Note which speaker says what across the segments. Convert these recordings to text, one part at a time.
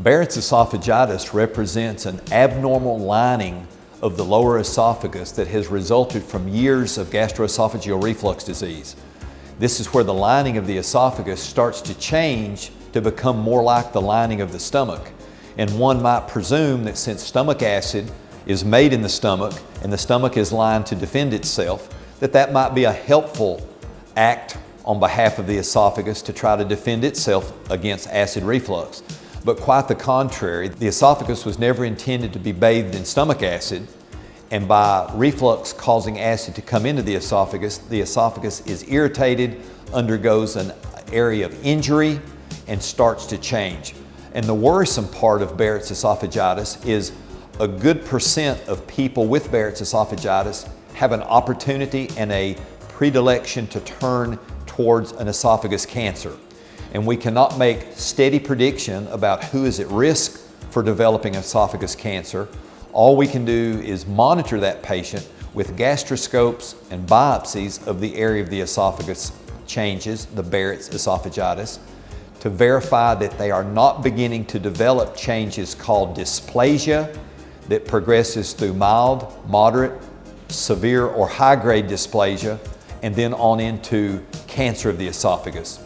Speaker 1: Barrett's esophagitis represents an abnormal lining of the lower esophagus that has resulted from years of gastroesophageal reflux disease. This is where the lining of the esophagus starts to change to become more like the lining of the stomach. And one might presume that since stomach acid is made in the stomach and the stomach is lined to defend itself, that might be a helpful act on behalf of the esophagus to try to defend itself against acid reflux. But quite the contrary, the esophagus was never intended to be bathed in stomach acid, and by reflux causing acid to come into the esophagus is irritated, undergoes an area of injury, and starts to change. And the worrisome part of Barrett's esophagitis is a good percent of people with Barrett's esophagitis have an opportunity and a predilection to turn towards an esophagus cancer. And we cannot make steady prediction about who is at risk for developing esophagus cancer. All we can do is monitor that patient with gastroscopes and biopsies of the area of the esophagus changes, the Barrett's esophagitis, to verify that they are not beginning to develop changes called dysplasia that progresses through mild, moderate, severe, or high-grade dysplasia, and then on into cancer of the esophagus.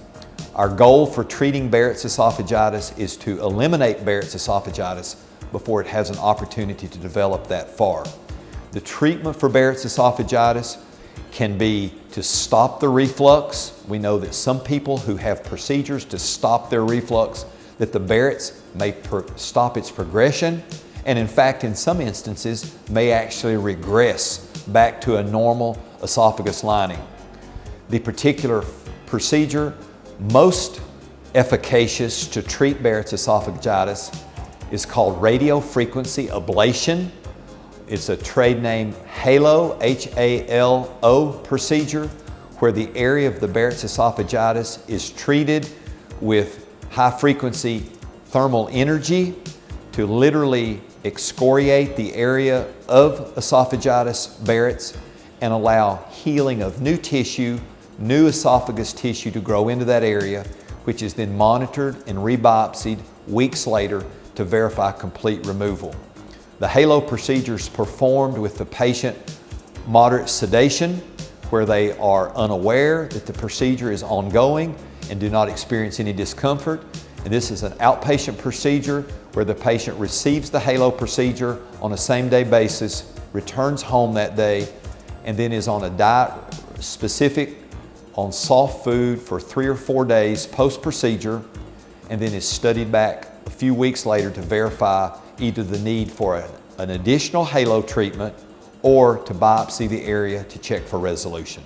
Speaker 1: Our goal for treating Barrett's esophagitis is to eliminate Barrett's esophagitis before it has an opportunity to develop that far. The treatment for Barrett's esophagitis can be to stop the reflux. We know that some people who have procedures to stop their reflux, that the Barrett's may stop its progression, and in fact, in some instances, may actually regress back to a normal esophagus lining. The particular procedure most efficacious to treat Barrett's esophagitis is called radiofrequency ablation. It's a trade name HALO, H-A-L-O procedure, where the area of the Barrett's esophagitis is treated with high-frequency thermal energy to literally excoriate the area of esophagitis Barrett's and allow healing of new tissue, new esophagus tissue to grow into that area, which is then monitored and rebiopsied weeks later to verify complete removal. The HALO procedure is performed with the patient moderate sedation, where they are unaware that the procedure is ongoing and do not experience any discomfort. And this is an outpatient procedure where the patient receives the HALO procedure on a same-day basis, returns home that day, and then is on a diet specific on soft food for 3 or 4 days post-procedure, and then is studied back a few weeks later to verify either the need for an additional HALO treatment or to biopsy the area to check for resolution.